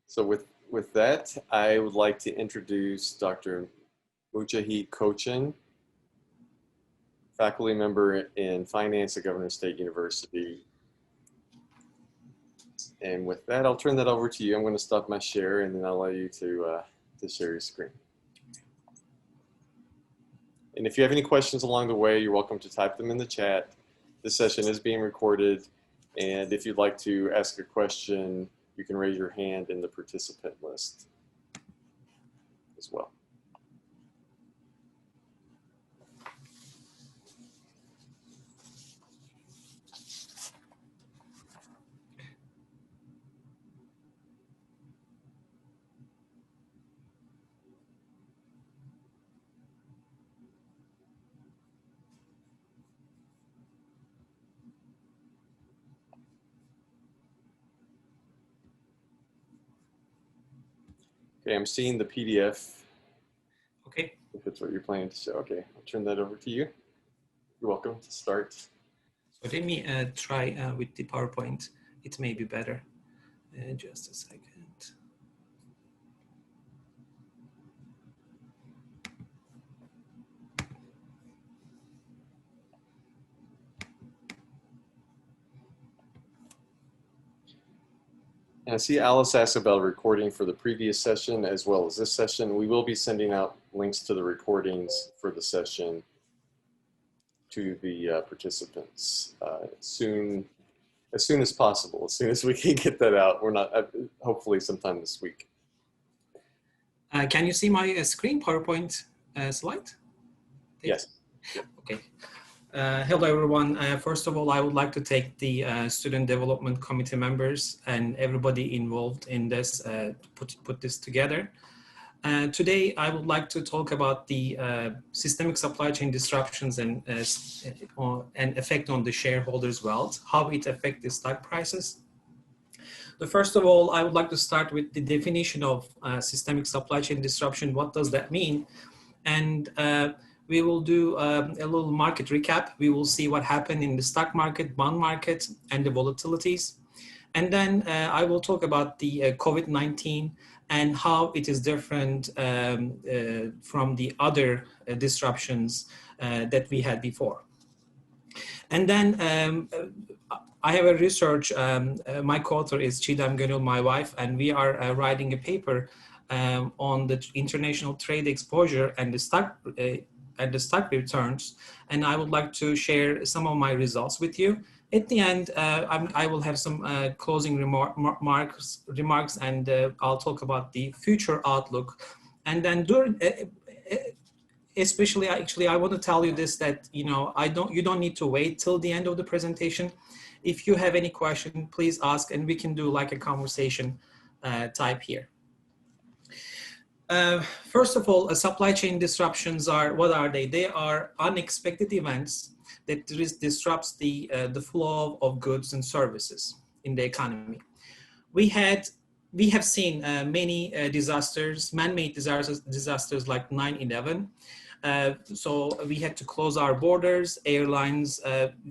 So with that, I would like to introduce Dr. Mucahit Kochan, faculty member in finance at Governor State University. And with that, I'll turn that over to you. I'm going to stop my share and then I'll allow you to share your screen. And if you have any questions along the way, you're welcome to type them in the chat. This session is being recorded. And if you'd like to ask a question, you can raise your hand in the participant list as well. Okay, I'm seeing the PDF. Okay. If it's what you're planning to show. Okay, I'll turn that over to you. You're welcome to start. So let me try with the PowerPoint. It may be better. Just a second. And I see Alice asked about a recording for the previous session as well as this session. We will be sending out links to the recordings for the session to the participants as soon as possible, as soon as we can get that out. We're not, hopefully sometime this week. Can you see my screen PowerPoint slide? Yes. Okay. Hello, everyone. First of all, I would like to thank the Student Development Committee members and everybody involved in this, put this together. Today, I would like to talk about the systemic supply chain disruptions and effect on the shareholders' wealth, how it affects the stock prices. First of all, I would like to start with the definition of systemic supply chain disruption. What does that mean? And we will do a little market recap. We will see what happened in the stock market, bond market, and the volatilities. And then I will talk about the COVID-19 and how it is different from the other disruptions that we had before. And then I have a research, my co-author is Chidam Gönül, my wife, and we are writing a paper on the international trade exposure and the stock returns, and I would like to share some of my results with you. At the end, I will have some closing remarks, and I'll talk about the future outlook. And then during, especially, actually, I want to tell you this, that you don't need to wait till the end of the presentation. If you have any question, please ask, and we can do like a conversation type here. First of all, supply chain disruptions are, what are they? They are unexpected events that disrupts the flow of goods and services in the economy. We have seen many disasters, man-made disasters like 9/11. So we had to close our borders, airlines,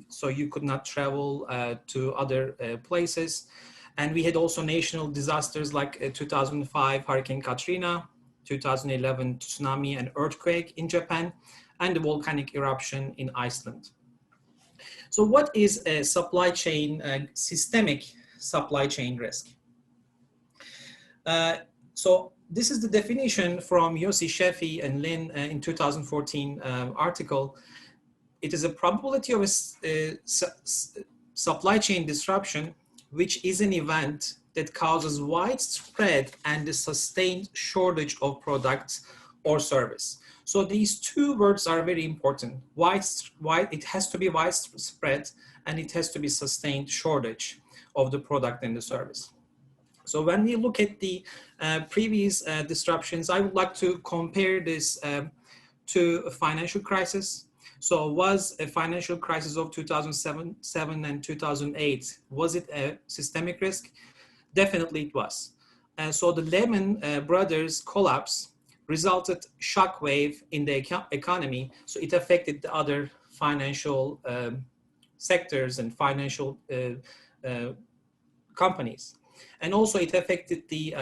so you could not travel to other places. And we had also national disasters like 2005 Hurricane Katrina, 2011 tsunami and earthquake in Japan, and the volcanic eruption in Iceland. So what is a supply chain, systemic supply chain risk? So this is the definition from Yossi Sheffi and Lin in 2014 article. It is a probability of a supply chain disruption, which is an event that causes widespread and a sustained shortage of products or service. So these two words are very important. It has to be widespread and it has to be sustained shortage of the product and the service. So when we look at the previous disruptions, I would like to compare this to a financial crisis. So was a financial crisis of 2007 and 2008, was it a systemic risk? Definitely it was. So the Lehman Brothers collapse resulted shockwave in the economy. So it affected the other financial sectors and financial companies. And also it affected the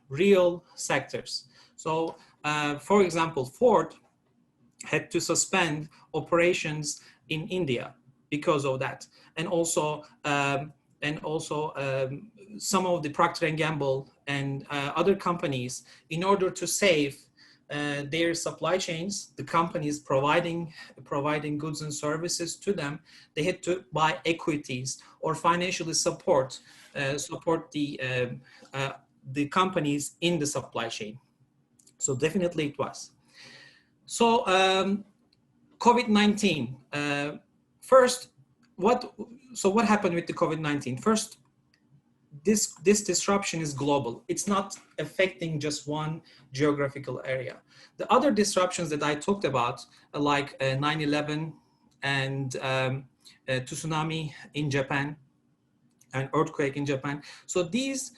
real sectors. So for example, Ford had to suspend operations in India because of that. And also some of the Procter & Gamble and other companies, in order to save their supply chains, the companies providing goods and services to them, they had to buy equities or financially support the companies in the supply chain. So definitely it was. So COVID-19. First, what happened with the COVID-19? First, this disruption is global. It's not affecting just one geographical area. The other disruptions that I talked about, like 9/11 and tsunami in Japan, an earthquake in Japan. So these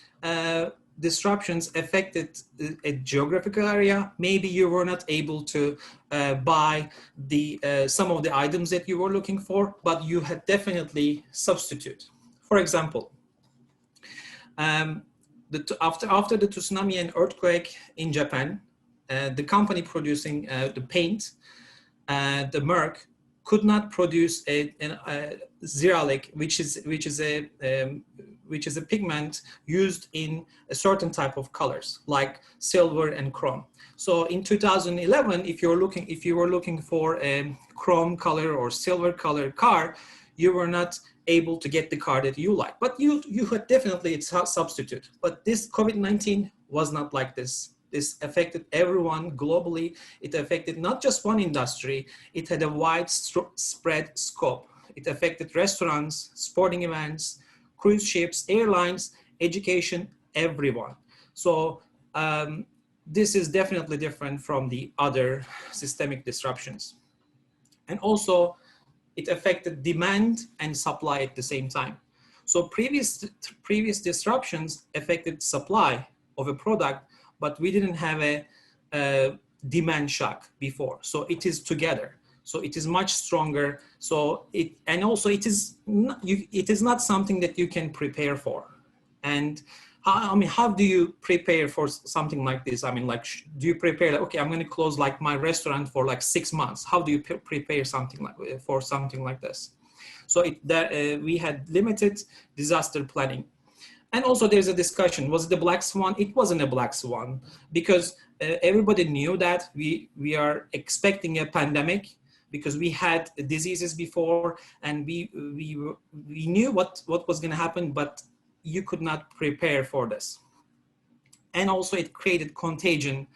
disruptions affected a geographical area. Maybe you were not able to buy some of the items that you were looking for, but you had definitely substitute. For example, after the tsunami and earthquake in Japan, the company producing the paint, the Merck, could not produce a xeralic, which is a pigment used in a certain type of colors, like silver and chrome. So in 2011, if you were looking for a chrome color or silver color car, you were not able to get the car that you like, but you had definitely a substitute. But this COVID-19 was not like this. This affected everyone globally. It affected not just one industry. It had a widespread scope. It affected restaurants, sporting events, cruise ships, airlines, education, everyone. So this is definitely different from the other systemic disruptions. And also, it affected demand and supply at the same time. So previous disruptions affected supply of a product, but we didn't have a demand shock before. So it is together. So it is much stronger. So it is not something that you can prepare for. And how do you prepare for something like this? I mean, like, do you prepare, like, okay, I'm going to close like my restaurant for like 6 months. How do you prepare something like this? So we had limited disaster planning. And also there's a discussion, was it a black swan? It wasn't a black swan, because everybody knew that we are expecting a pandemic, because we had diseases before, and we knew what was going to happen, but you could not prepare for this. And also it created contagion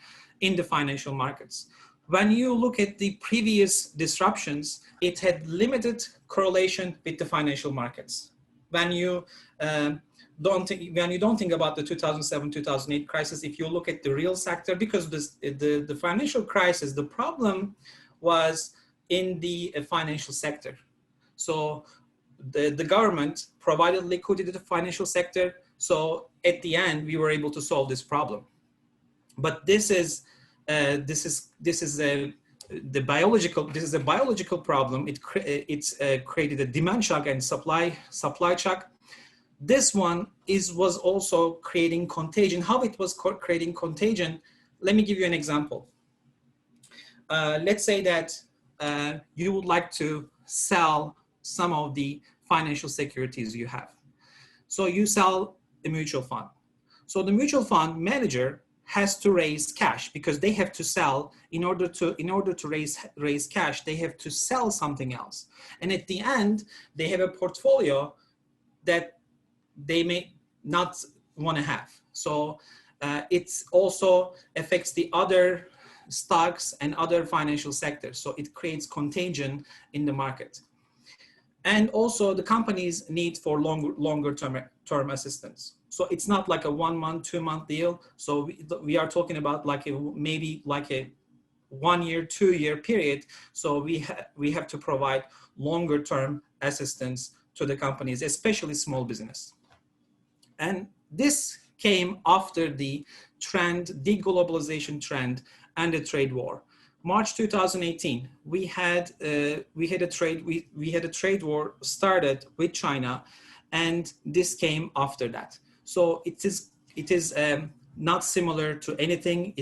in the financial markets. When you look at the previous disruptions, it had limited correlation with the financial markets. When you don't think about the 2007-2008 crisis, if you look at the real sector, because the financial crisis, the problem was in the financial sector. So the government provided liquidity to the financial sector. So at the end, we were able to solve this problem. But this is a biological problem. It's created a demand shock and supply shock. This one was also creating contagion. How it was creating contagion? Let me give you an example. Let's say that you would like to sell some of the financial securities you have. So you sell a mutual fund. So the mutual fund manager has to raise cash, because they have to sell in order to raise cash. They have to sell something else, and at the end they have a portfolio that they may not want to have. So it also affects the other stocks and other financial sectors. So it creates contagion in the market. And also the companies need for longer term assistance. So it's not like a 1 month, 2 month deal. So we are talking about like maybe like a 1 year, 2 year period. So we have to provide longer term assistance to the companies, especially small business. And this came after the deglobalization trend and the trade war. March 2018, we had a trade war started with China, and this came after that. So it is not similar to anything.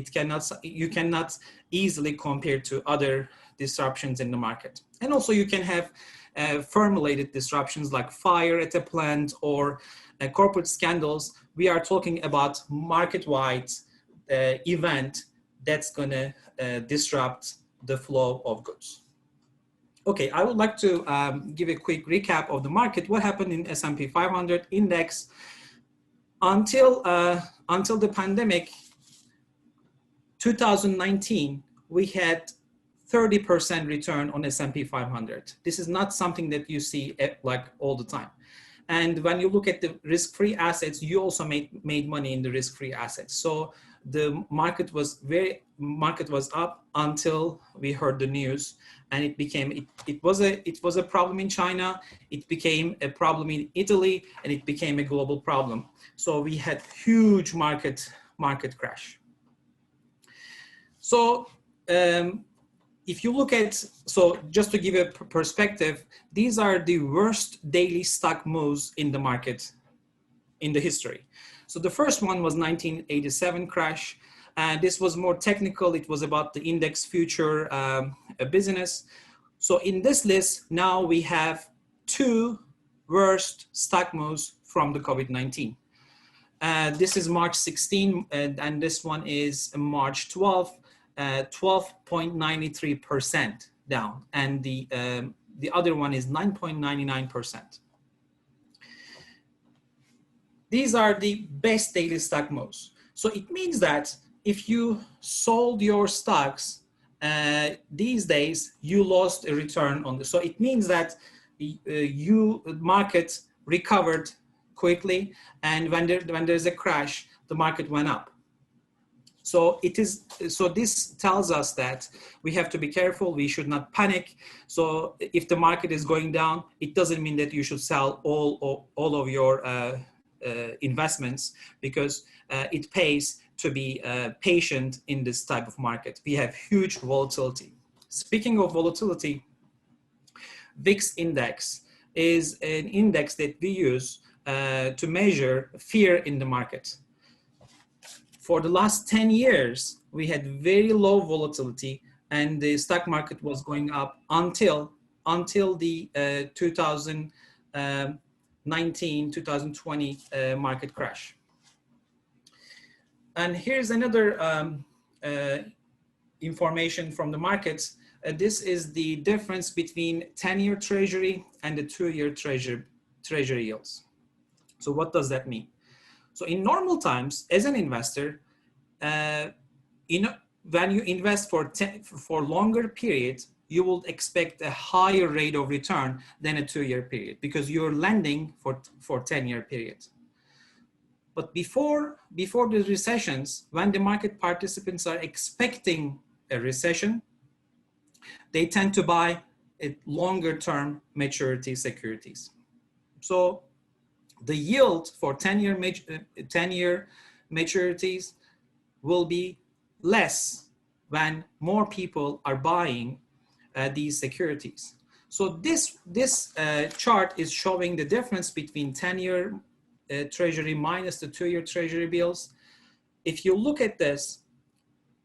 You cannot easily compare to other disruptions in the market. And also you can have firm-related disruptions like fire at a plant or corporate scandals. We are talking about market-wide event that's going to disrupt the flow of goods. Okay, I would like to give a quick recap of the market. What happened in S&P 500 index until the pandemic, 2019, we had 30% return on S&P 500. This is not something that you see like all the time. And when you look at the risk-free assets, you also made money in the risk-free assets. So the market was up until we heard the news, and it was a problem in China. It became a problem in Italy, and it became a global problem. So we had huge market crash. So if you look at, so just to give a perspective, these are the worst daily stock moves in the market in the history. So the first one was 1987 crash. And this was more technical. It was about the index future business. So in this list, now we have 2 worst stock moves from the COVID-19. This is March 16, and this one is March 12. 12.93% down, and the other one is 9.99%. These are the best daily stock moves. So it means that if you sold your stocks these days, you lost a return on this. So it means that market recovered quickly, and when there's a crash, the market went up. So this tells us that we have to be careful. We should not panic. So if the market is going down, it doesn't mean that you should sell all of your investments, because it pays to be patient in this type of market. We have huge volatility. Speaking of volatility, VIX index is an index that we use to measure fear in the market. For the last 10 years, we had very low volatility, and the stock market was going up until the 2019, 2020 market crash. And here's another information from the markets. This is the difference between 10-year treasury and the 2-year treasury yields. So what does that mean? So in normal times, as an investor, when you invest for longer periods, you will expect a higher rate of return than a 2-year period, because you're lending for 10-year periods. But before the recessions, when the market participants are expecting a recession, they tend to buy longer term maturity securities. So the yield for 10-year maturities will be less when more people are buying these securities. So this chart is showing the difference between 10-year treasury minus the 2-year treasury bills. If you look at this,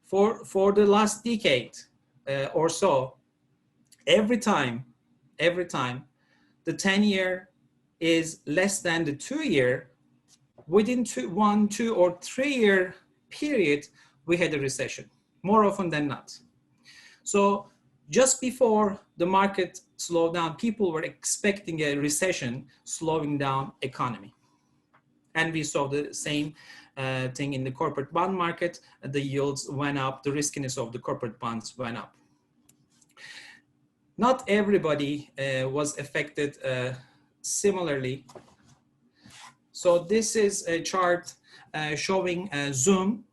for the last decade or so, every time the 10-year is less than the 2-year, within 1, 2, or 3-year period, we had a recession, more often than not. So just before the market slowed down, people were expecting a recession slowing down economy. And we saw the same thing in the corporate bond market. The yields went up, the riskiness of the corporate bonds went up. Not everybody was affected similarly. So this is a chart showing Zoom,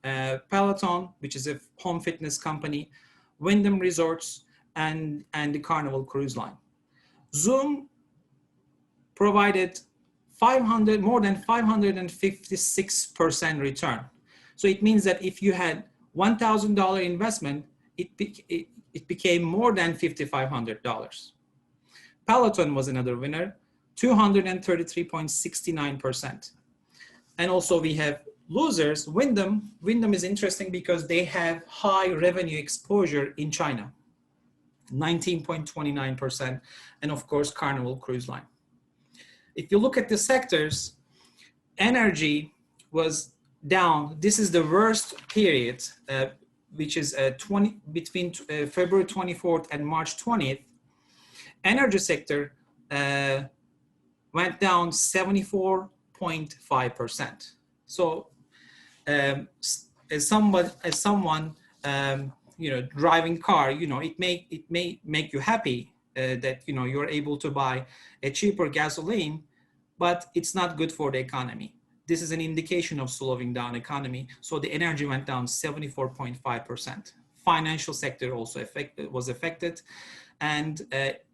Peloton, which is a home fitness company, Wyndham Resorts, and the Carnival Cruise Line. Zoom provided more than 556% return. So it means that if you had $1,000 investment, it became more than $5,500. Peloton was another winner, 233.69%. And also we have losers. Wyndham is interesting because they have high revenue exposure in China, 19.29%, and of course Carnival Cruise Line. If you look at the sectors, energy was down. This is the worst period, which is between February 24th and March 20th. Energy sector went down 74.5%. So as someone driving car, it may make you happy that you're able to buy a cheaper gasoline, but it's not good for the economy. This is an indication of slowing down economy. So the energy went down 74.5%. Financial sector also was affected, and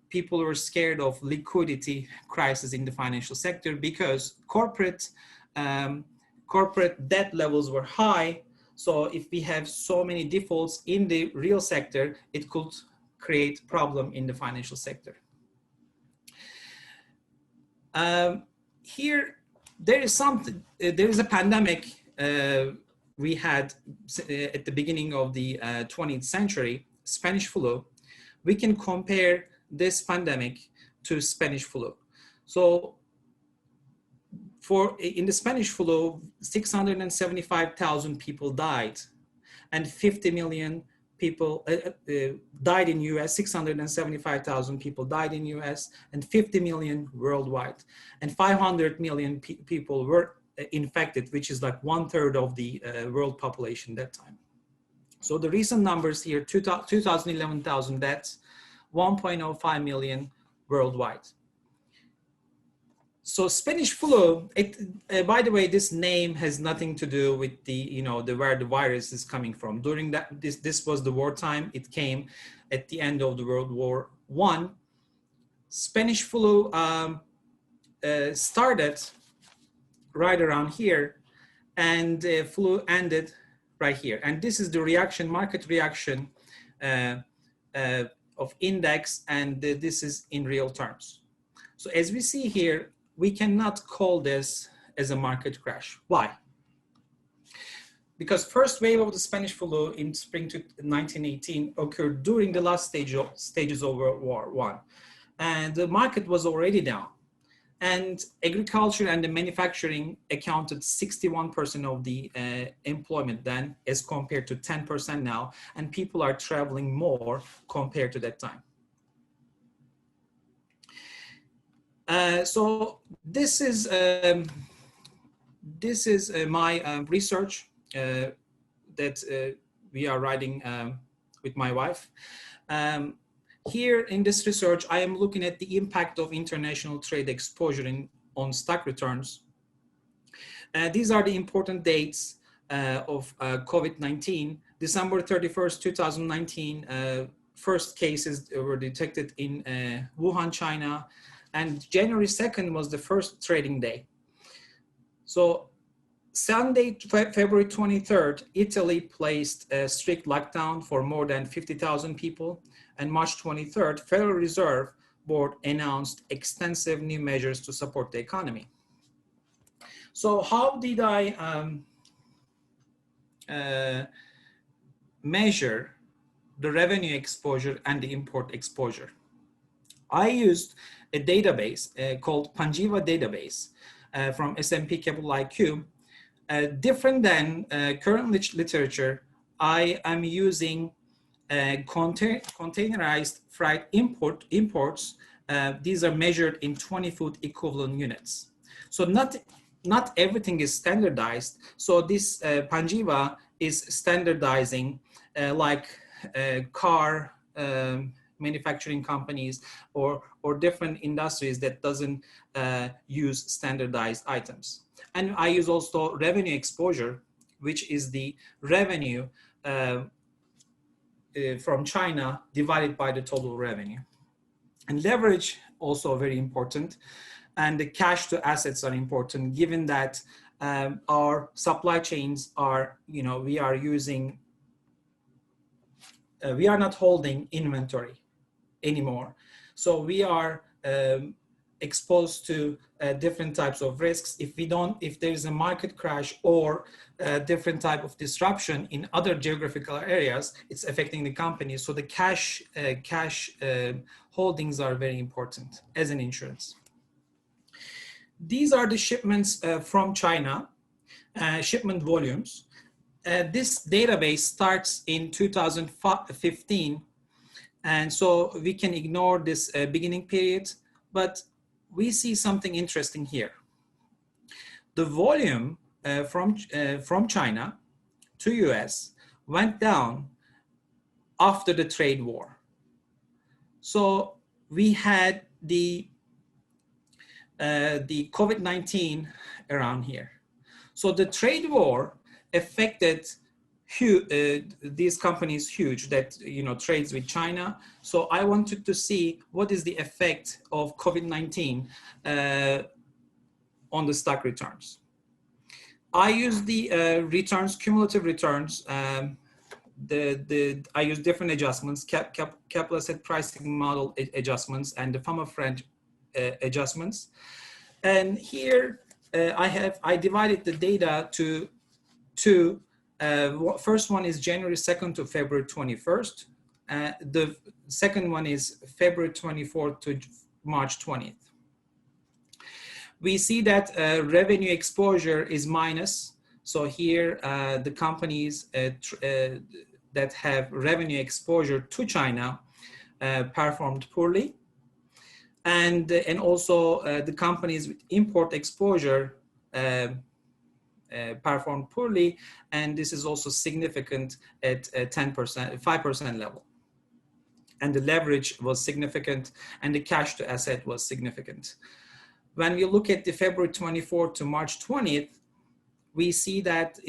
people were scared of liquidity crisis in the financial sector because corporate debt levels were high. So if we have so many defaults in the real sector, it could create problem in the financial sector. Here, there is a pandemic we had at the beginning of the 20th century, Spanish flu. We can compare this pandemic to Spanish flu. So in the Spanish flu, 675,000 people died, and 50 million people died in US, 675,000 people died in US, and 50 million worldwide. And 500 million people were infected, which is like 1/3 of the world population that time. So the recent numbers here, 211,000 deaths, 1.05 million worldwide. So Spanish flu, by the way, this name has nothing to do with the, where the virus is coming from. During that, this was the wartime. It came at the end of the World War I. Spanish flu started right around here, and flu ended right here. And this is the reaction, market reaction of index, and this is in real terms. So as we see here, we cannot call this as a market crash. Why? Because first wave of the Spanish flu in spring 1918 occurred during the last stages of World War I. And the market was already down. And agriculture and the manufacturing accounted 61% of the employment then, as compared to 10% now. And people are traveling more compared to that time. So this is my research that we are writing with my wife. Here in this research, I am looking at the impact of international trade exposure on stock returns. These are the important dates of COVID-19. December 31st, 2019, first cases were detected in Wuhan, China. And January 2nd was the first trading day. So Sunday, February 23rd, Italy placed a strict lockdown for more than 50,000 people. And March 23rd, Federal Reserve Board announced extensive new measures to support the economy. So how did I measure the revenue exposure and the import exposure? I used a database called Panjiva database from S&P Capital IQ. Different than current literature, I am using containerized freight imports. These are measured in 20-foot equivalent units. So not everything is standardized. So this Panjiva is standardizing like car manufacturing companies or different industries that doesn't use standardized items. And I use also revenue exposure, which is the revenue from China divided by the total revenue. And leverage also very important. And the cash to assets are important, given that our supply chains are, we are not holding inventory anymore. So we are exposed to different types of risks. If there is a market crash or different type of disruption in other geographical areas, it's affecting the company. So the cash holdings are very important as an insurance. These are the shipments from China, shipment volumes. This database starts in 2015, and so we can ignore this beginning period, but we see something interesting here. The volume from China to US went down after the trade war. So we had the COVID-19 around here. So the trade war affected these companies huge that trades with China. So I wanted to see what is the effect of COVID-19 on the stock returns. I use the returns, cumulative returns. I use different adjustments, capital asset pricing model adjustments, and the Fama-French adjustments. And here I divided the data to two. First one is January 2nd to February 21st. The second one is February 24th to March 20th. We see that revenue exposure is minus. So here the companies that have revenue exposure to China performed poorly. And also the companies with import exposure performed poorly, and this is also significant at 10%, 5% level. And the leverage was significant, and the cash to asset was significant. When we look at the February 24th to March 20th, we see that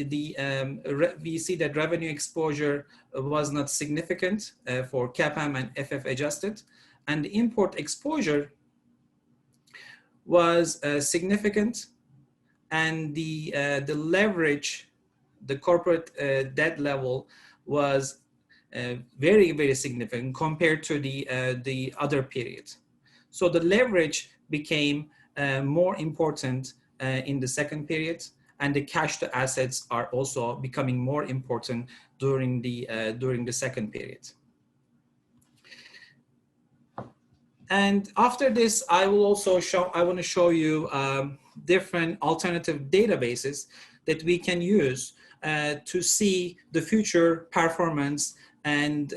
revenue exposure was not significant for CAPM and FF adjusted, and the import exposure was significant. And the leverage, the corporate debt level was very, very significant compared to the other periods. So the leverage became more important in the second period, and the cash to assets are also becoming more important during the second period. And after this, I want to show you different alternative databases that we can use to see the future performance, and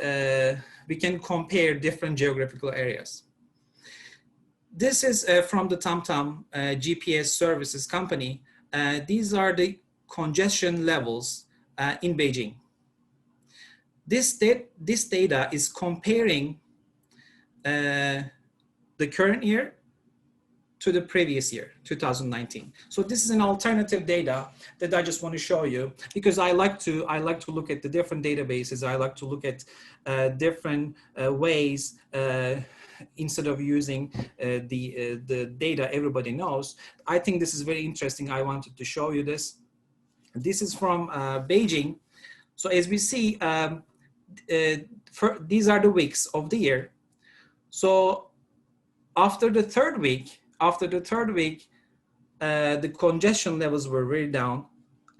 we can compare different geographical areas. This is from the TOMTOM GPS services company. These are the congestion levels in Beijing. This data is comparing the current year to the previous year, 2019. So this is an alternative data that I just want to show you, because I like to look at the different databases. I like to look at different ways instead of using the data everybody knows. I think this is very interesting. I wanted to show you this. This is from Beijing. So as we see, these are the weeks of the year. So after the third week, the congestion levels were very down,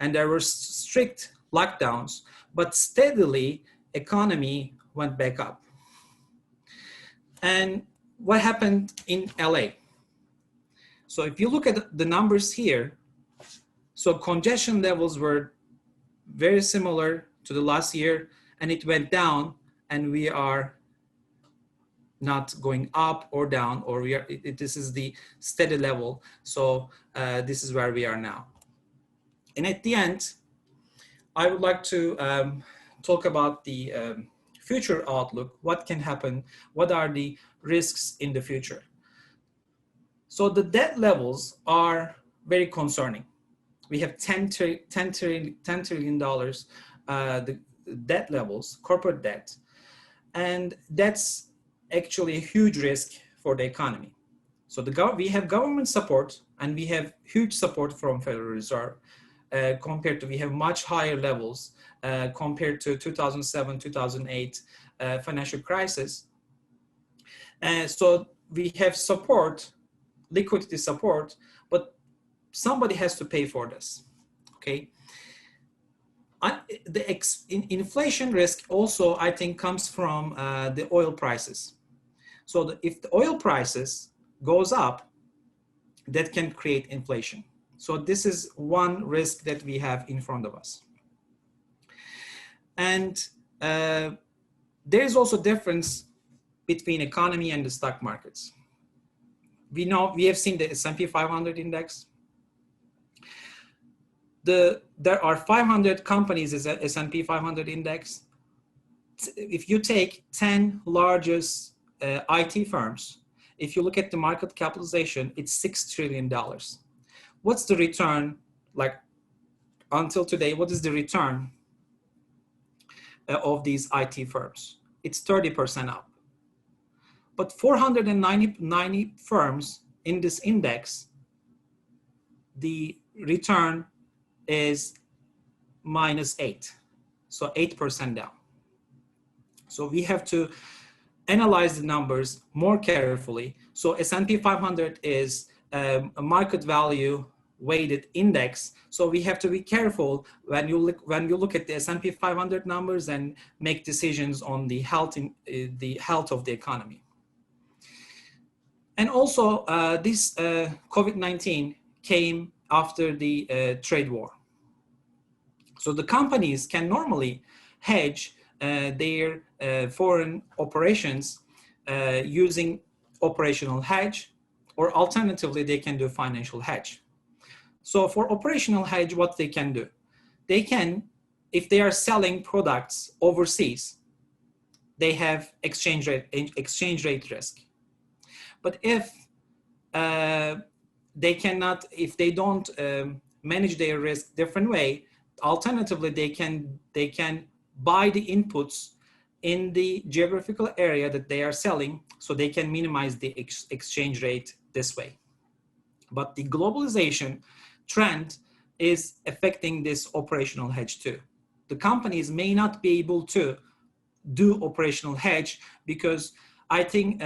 and there were strict lockdowns, but steadily economy went back up. And what happened in LA? So if you look at the numbers here, so congestion levels were very similar to the last year, and it went down, and we are not going up or down, or this is the steady level. So this is where we are now. And at the end, I would like to talk about the future outlook. What can happen? What are the risks in the future? So the debt levels are very concerning. We have $10 trillion the debt levels, corporate debt, and that's actually a huge risk for the economy. So we have government support, and we have huge support from Federal Reserve we have much higher levels compared to 2007, 2008 financial crisis. So we have support liquidity support, but somebody has to pay for this, okay? Inflation risk also, I think, comes from the oil prices. So if the oil prices goes up, that can create inflation. So this is one risk that we have in front of us. And there is also difference between economy and the stock markets. We have seen the S&P 500 index. There are 500 companies as a S&P 500 index. If you take 10 largest IT firms, if you look at the market capitalization, it's $6 trillion. What's the return, like until today, what is the return of these IT firms? It's 30% up. But 490 firms in this index, the return is -8, so 8% down. So we have to analyze the numbers more carefully. So S&P 500 is a market value weighted index. So we have to be careful when you look at the S&P 500 numbers and make decisions on the health of the economy. And also this COVID-19 came after the trade war. So the companies can normally hedge their foreign operations using operational hedge, or alternatively, they can do financial hedge. So for operational hedge, what they can do? They can, if they are selling products overseas, they have exchange rate risk. But if they cannot, if they don't manage their risk different way, alternatively, they can buy the inputs in the geographical area that they are selling, so they can minimize the exchange rate this way. But the globalization trend is affecting this operational hedge too. The companies may not be able to do operational hedge because I think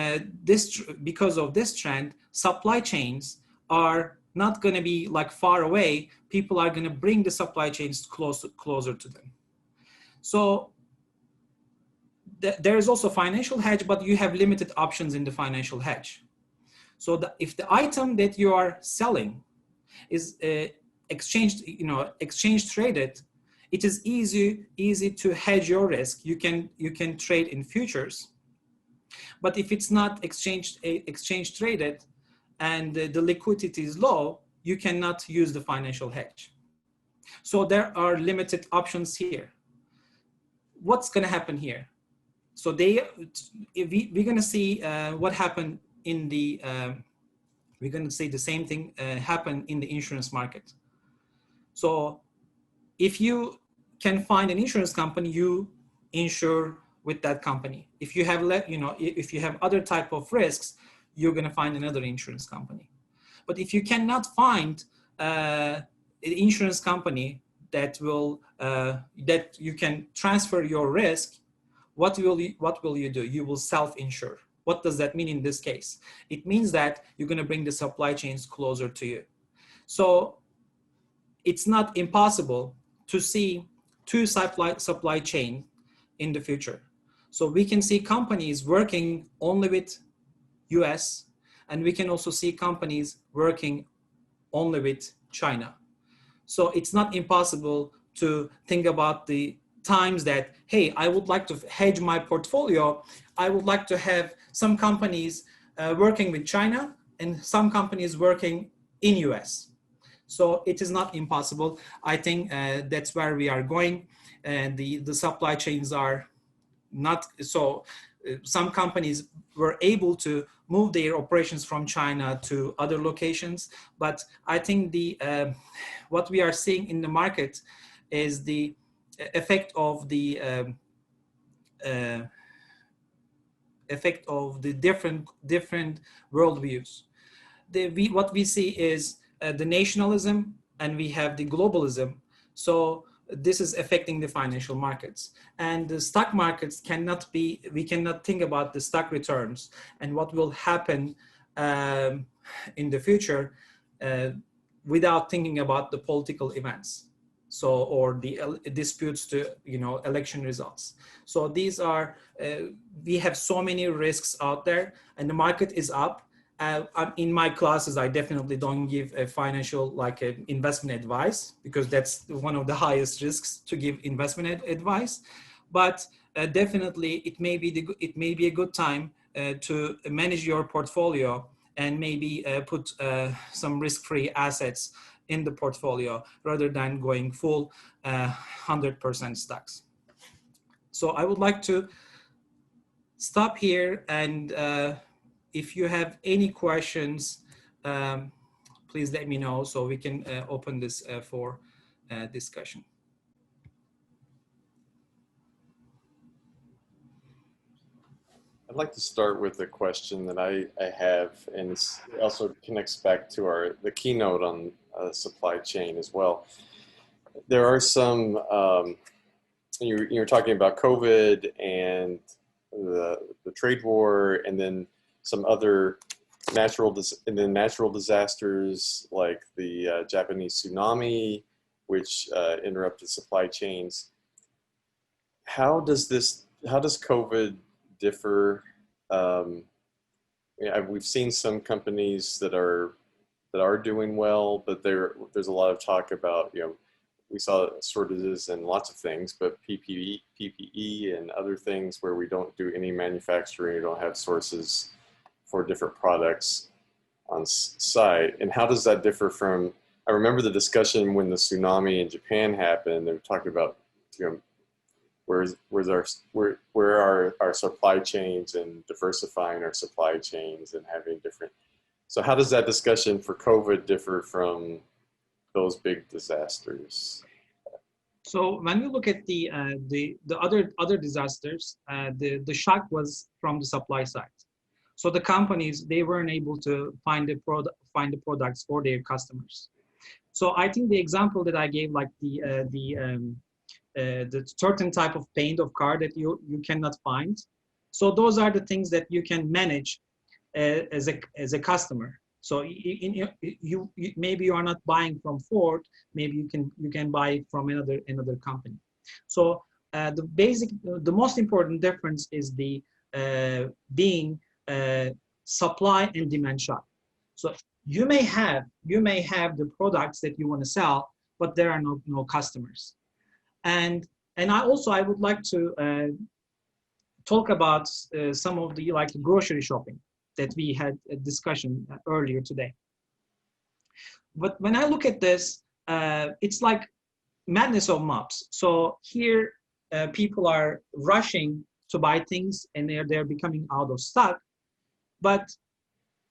because of this trend, supply chains are not going to be like far away. People are going to bring the supply chains closer to them. So there is also financial hedge, but you have limited options in the financial hedge. So if the item that you are selling is exchange traded, it is easy to hedge your risk. You can trade in futures. But if it's not exchange traded and the liquidity is low, you cannot use the financial hedge. So there are limited options here. What's going to happen here? So we're going to see what happened in the, we're going to see the same thing happen in the insurance market. So if you can find an insurance company, you insure with that company. If you have if you have other type of risks, you're going to find another insurance company. But if you cannot find an insurance company that will that you can transfer your risk, what will you do? You will self-insure. What does that mean in this case? It means that you're going to bring the supply chains closer to you. So it's not impossible to see two supply chain in the future. So we can see companies working only with US, and we can also see companies working only with China. So it's not impossible to think about the times that, hey, I would like to hedge my portfolio. I would like to have some companies working with China and some companies working in US. So it is not impossible. I think that's where we are going. And the supply chains are not, so some companies were able to move their operations from China to other locations. But I think what we are seeing in the market is the effect of the different worldviews. What we see is the nationalism, and we have the globalism. So this is affecting the financial markets, and the stock markets we cannot think about the stock returns and what will happen in the future without thinking about the political events. So, or the disputes to, election results. So these are, we have so many risks out there, and the market is up. In my classes, I definitely don't give a financial, like investment advice, because that's one of the highest risks to give investment advice. But definitely it may be a good time to manage your portfolio and maybe put some risk-free assets in the portfolio rather than going full 100% stocks. So I would like to stop here, and if you have any questions, please let me know so we can open this for discussion. I'd like to start with a question that I have, and it also connects back to the keynote on supply chain as well. There are some, you're talking about COVID and the trade war, and then some other natural disasters like the Japanese tsunami, which interrupted supply chains. How does COVID differ? We've seen some companies that are doing well, but there's a lot of talk about, we saw shortages in lots of things, but PPE and other things where we don't do any manufacturing, we don't have sources for different products on site. And how does that differ from, I remember the discussion when the tsunami in Japan happened, they were talking about, where are our supply chains and diversifying our supply chains and having different. So how does that discussion for COVID differ from those big disasters? So when you look at the other disasters, the shock was from the supply side. So the companies, they weren't able to find the products for their customers. So I think the example that I gave, like the certain type of paint of car that you cannot find. So those are the things that you can manage as a customer. So you maybe you are not buying from Ford, maybe you can buy it from another company. So the most important difference is the being supply and demand shock. So you may have the products that you want to sell, but there are no customers. And I would like to talk about some of the grocery shopping that we had a discussion earlier today. But when I look at this, it's like madness of mobs. So here, people are rushing to buy things, and they're becoming out of stock. But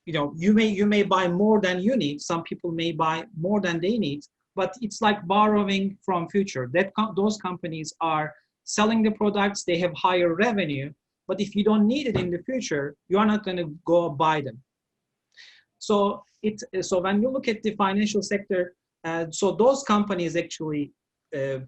you may buy more than you need. Some people may buy more than they need. But it's like borrowing from future. Those companies are selling the products, they have higher revenue, but if you don't need it in the future, you are not going to go buy them. So when you look at the financial sector, so those companies actually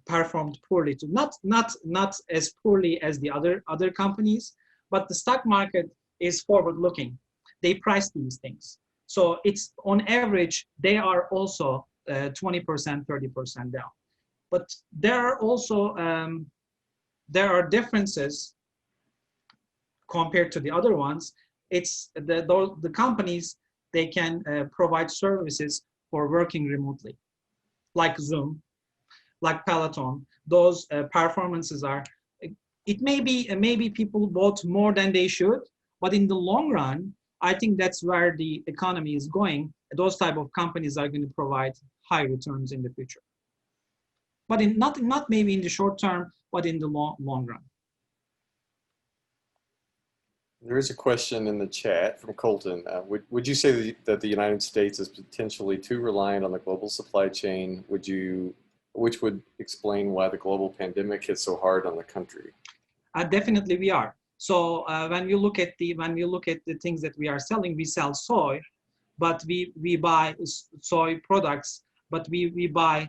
performed poorly too. Not as poorly as the other companies, but the stock market is forward-looking. They price these things. So it's on average, they are also 20%, 30% down. But there are also there are differences compared to the other ones. It's the companies, they can provide services for working remotely, like Zoom, like Peloton. Those performances are. It may be maybe people bought more than they should, but in the long run, I think that's where the economy is going. Those type of companies are going to provide high returns in the future, but not maybe in the short term, but in the long run. There is a question in the chat from Colton. Would you say that the United States is potentially too reliant on the global supply chain? Which would explain why the global pandemic hit so hard on the country? Definitely we are. So when you look at the things that we are selling, we sell soy, but we buy soy products, but we buy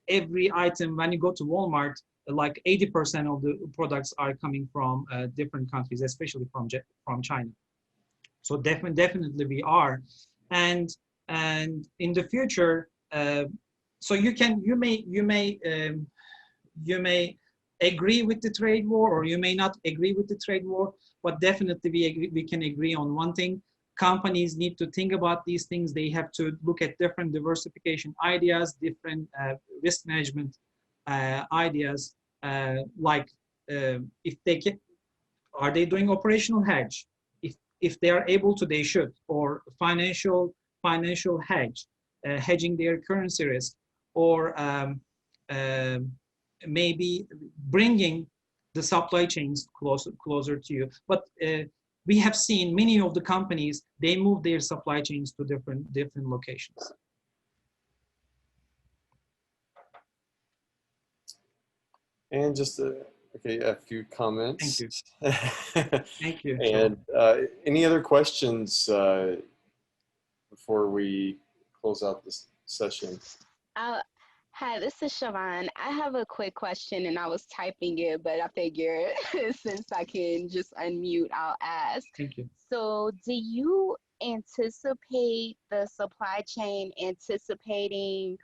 every item. When you go to Walmart, like 80% of the products are coming from different countries, especially from China. So definitely we are and in the future, so you may agree with the trade war, or you may not agree with the trade war, but definitely we can agree on one thing. Companies need to think about these things. They have to look at different diversification ideas, different risk management ideas, like if they can, are they doing operational hedge? If they are able to, they should, or financial hedge, hedging their currency risk, or maybe bringing the supply chains closer to you. But we have seen many of the companies, they move their supply chains to different locations. And just a few comments. Thank you. Thank you. And any other questions before we close out this session? Hi, this is Siobhan. I have a quick question, and I was typing it, but I figured since I can just unmute, I'll ask. Thank you. So, do you anticipate the supply chain anticipating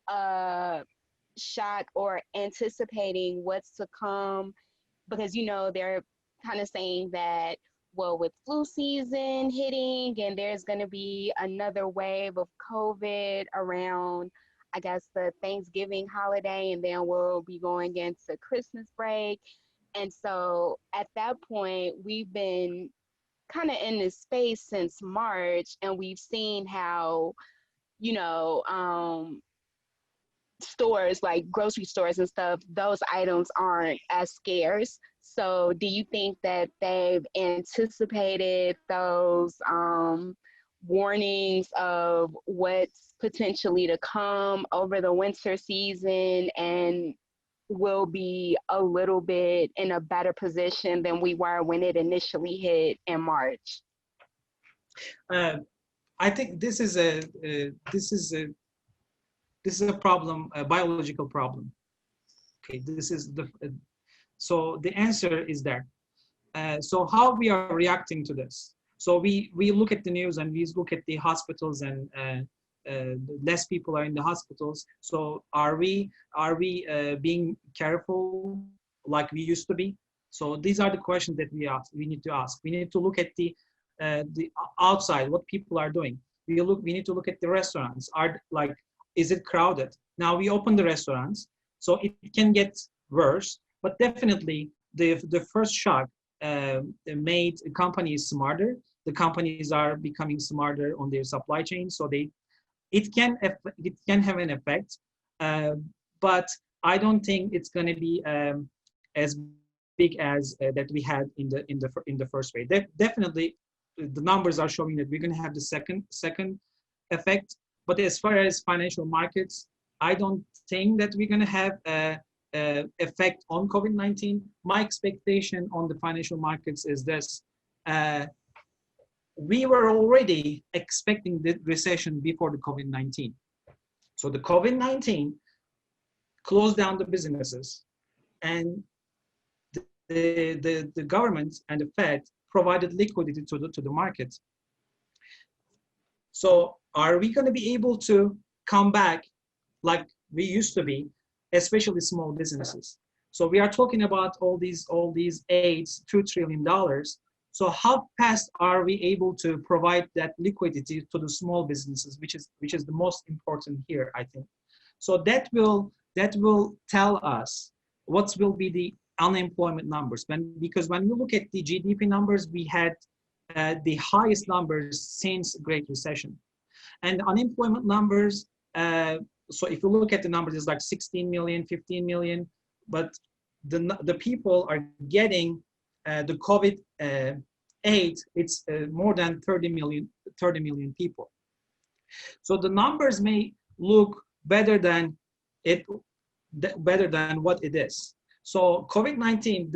a shock or anticipating what's to come? Because, they're kind of saying that, well, with flu season hitting and there's going to be another wave of COVID around, I guess, the Thanksgiving holiday, and then we'll be going into Christmas break. And so at that point, we've been kind of in this space since March, and we've seen how, stores like grocery stores and stuff, those items aren't as scarce. So do you think that they've anticipated those warnings of what's potentially to come over the winter season, and will be a little bit in a better position than we were when it initially hit in March? I think this is a problem, a biological problem. Okay, this is so the answer is there. So how we are reacting to this? So we look at the news and we look at the hospitals, and less people are in the hospitals. So are we being careful like we used to be? So these are the questions that we need to ask. We need to look at the outside, what people are doing. We need to look at the restaurants. Is it crowded? Now we open the restaurants, so it can get worse, but definitely the first shock made companies smarter. The companies are becoming smarter on their supply chain, so it can have an effect, but I don't think it's going to be as big as that we had in the first wave. Definitely, the numbers are showing that we're going to have the second effect. But as far as financial markets, I don't think that we're going to have an effect on COVID-19. My expectation on the financial markets is this. We were already expecting the recession before the COVID-19. So the COVID-19 closed down the businesses, and the government and the Fed provided liquidity to the market. So are we going to be able to come back like we used to be, especially small businesses? So we are talking about all these aids, $2 trillion. So how fast are we able to provide that liquidity to the small businesses, which is the most important here, I think. So that will tell us what will be the unemployment numbers. Because when we look at the GDP numbers, we had the highest numbers since Great Recession. And unemployment numbers, so if you look at the numbers, it's like 16 million, 15 million, but the people are getting the COVID aid, it's more than 30 million people. So the numbers may look better than what it is. So COVID-19,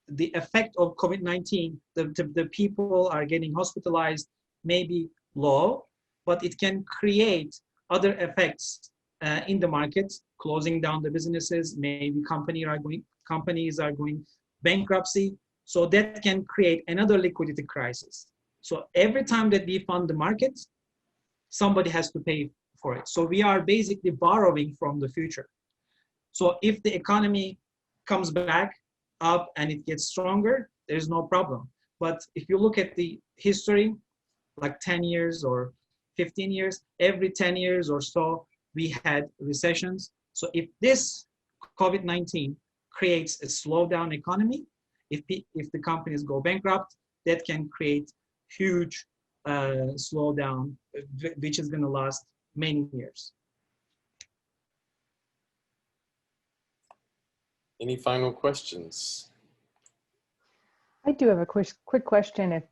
the effect of COVID-19, the people are getting hospitalized, maybe low, but it can create other effects in the market, closing down the businesses. Maybe companies are going bankruptcy. So that can create another liquidity crisis. So every time that we fund the market, somebody has to pay for it. So we are basically borrowing from the future. So if the economy comes back up and it gets stronger, there's no problem. But if you look at the history, like 10 years or 15 years, every 10 years or so, we had recessions. So if this COVID-19 creates a slowdown economy, if the companies go bankrupt, that can create huge slowdown, which is going to last many years. Any final questions? I do have a quick question if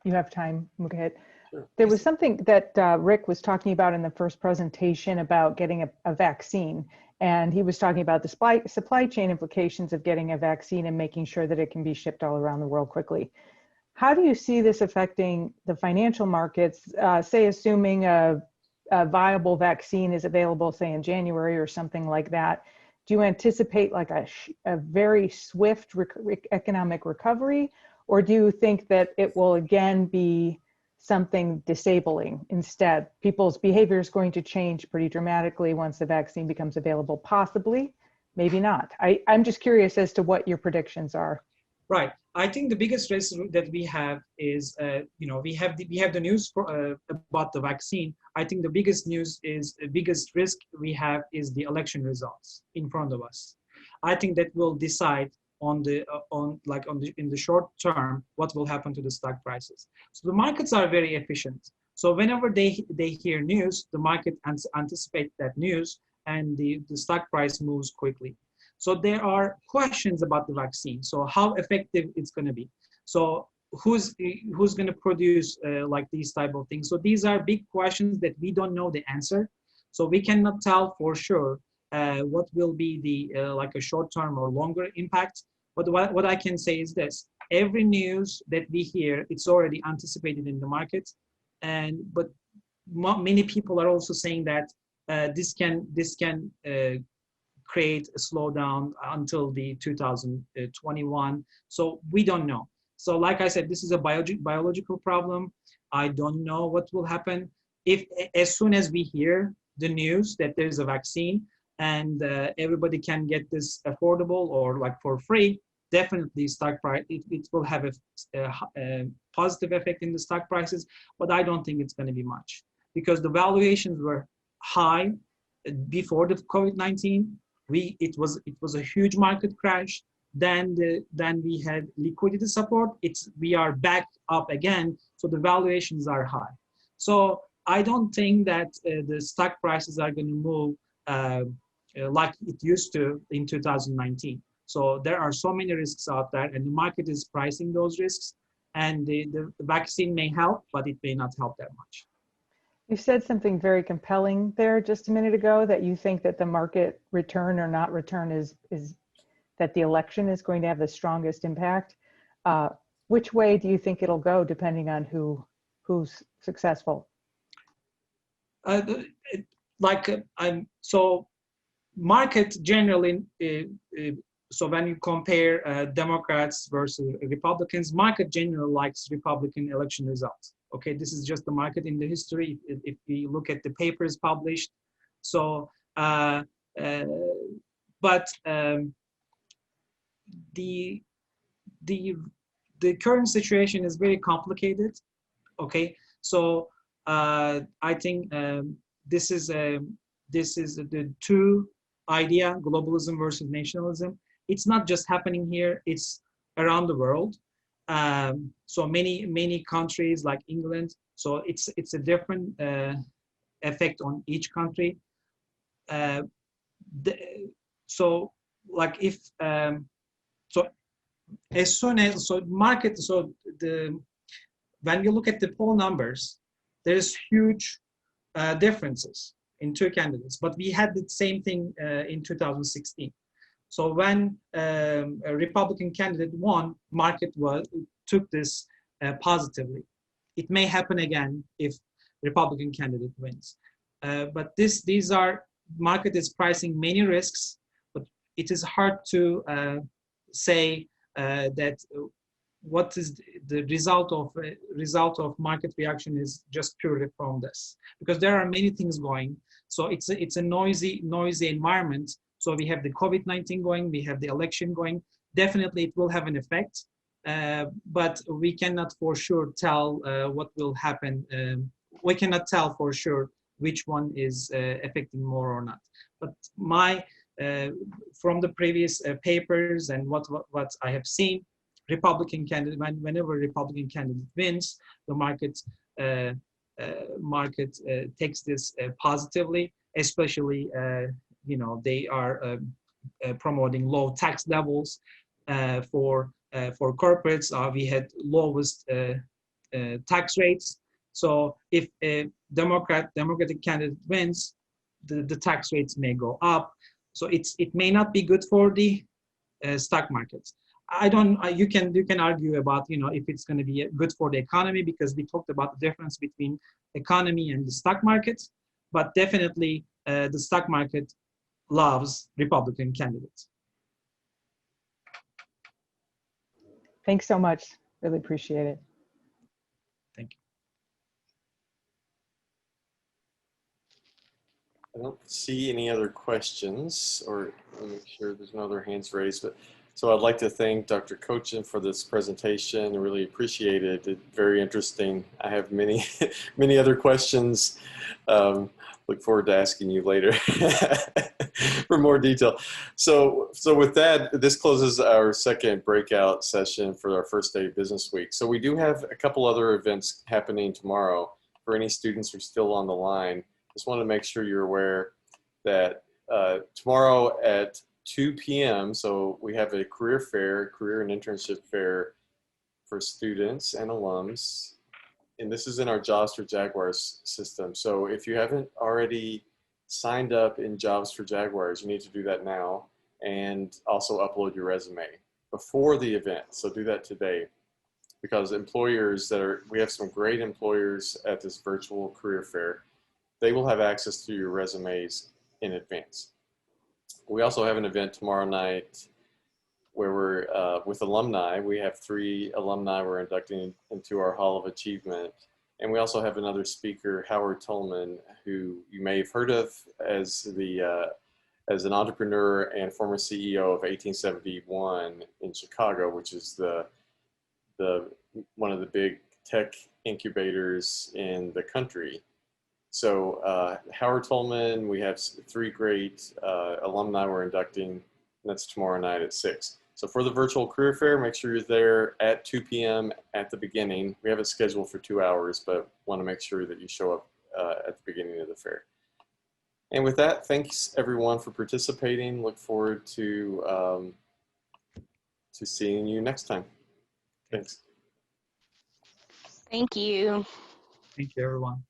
you have time, Mucahit. Sure. There was something that Rick was talking about in the first presentation about getting a vaccine. And he was talking about the supply chain implications of getting a vaccine and making sure that it can be shipped all around the world quickly. How do you see this affecting the financial markets, say assuming a viable vaccine is available, say in January or something like that? Do you anticipate like a very swift economic recovery, or do you think that it will again be something disabling instead? People's behavior is going to change pretty dramatically once the vaccine becomes available, possibly, maybe not. I'm just curious as to what your predictions are. Right. I think the biggest risk that we have is, we have the news about the vaccine. I think the biggest risk we have is the election results in front of us. I think that will decide in the short term what will happen to the stock prices. So the markets are very efficient. So whenever they hear news, the market anticipates that news, and the stock price moves quickly. So there are questions about the vaccine. So how effective it's going to be. So who's going to produce like these type of things. So these are big questions that we don't know the answer. So we cannot tell for sure what will be the like a short-term or longer impact. But what I can say is this: every news that we hear, it's already anticipated in the market, but many people are also saying that this can create a slowdown until the 2021. So we don't know. So like I said, this is a biological problem. I don't know what will happen. If as soon as we hear the news that there's a vaccine and everybody can get this affordable or like for free, definitely stock price, it will have a positive effect in the stock prices, but I don't think it's going to be much because the valuations were high before the COVID-19. It was a huge market crash. Then we had liquidity support. We are back up again. So the valuations are high. So I don't think that the stock prices are going to move like it used to in 2019. So there are so many risks out there, and the market is pricing those risks. And the vaccine may help, but it may not help that much. You said something very compelling there just a minute ago, that you think that the market return or not return is that the election is going to have the strongest impact. Which way do you think it'll go depending on who's successful? So market generally, so when you compare Democrats versus Republicans, market generally likes Republican election results. Okay, this is just the market in the history. If we look at the papers published, so the current situation is very complicated. Okay, so I think this is the two idea: globalism versus nationalism. It's not just happening here; it's around the world. So many countries like England. So it's a different effect on each country. So like if so as soon as market, so when you look at the poll numbers, there's huge differences in two candidates, but we had the same thing in 2016. So when a Republican candidate won, market took this positively. It may happen again if Republican candidate wins. But these are, market is pricing many risks, but it is hard to say that what is the result of market reaction is just purely from this, because there are many things going. So it's a noisy environment. So we have the COVID-19 going, we have the election going. Definitely it will have an effect, but we cannot for sure tell what will happen. We cannot tell for sure which one is affecting more or not. But from the previous papers and what I have seen, Republican candidate, whenever Republican candidate wins, the market takes this positively, especially they are promoting low tax levels for corporates. We had lowest tax rates. So if a Democratic candidate wins, the tax rates may go up. So it may not be good for the stock markets. You can argue about if it's going to be good for the economy, because we talked about the difference between economy and the stock market, but definitely the stock market loves Republican candidates. Thanks so much. Really appreciate it. Thank you. I don't see any other questions, or let me make sure there's no other hands raised. But so I'd like to thank Dr. Kochan for this presentation. I really appreciate it. It's very interesting. I have many, many other questions. Look forward to asking you later for more detail. So with that, this closes our second breakout session for our first day of business week. So we do have a couple other events happening tomorrow for any students who are still on the line. Just want to make sure you're aware that tomorrow at 2 p.m. So we have a career fair, career and internship fair for students and alums. And this is in our Jobs for Jaguars system. So if you haven't already signed up in Jobs for Jaguars, you need to do that now, and also upload your resume before the event. So do that today, because employers we have some great employers at this virtual career fair. They will have access to your resumes in advance. We also have an event tomorrow night where we're with alumni. We have 3 alumni we're inducting into our Hall of Achievement. And we also have another speaker, Howard Tolman, who you may have heard of as an entrepreneur and former CEO of 1871 in Chicago, which is one of the big tech incubators in the country. So Howard Tolman, we have 3 great alumni we're inducting, and that's tomorrow night at 6. So for the virtual career fair, make sure you're there at 2 p.m. at the beginning. We have it scheduled for 2 hours, but want to make sure that you show up at the beginning of the fair. And with that, thanks everyone for participating. Look forward to seeing you next time. Thanks. Thank you. Thank you, everyone.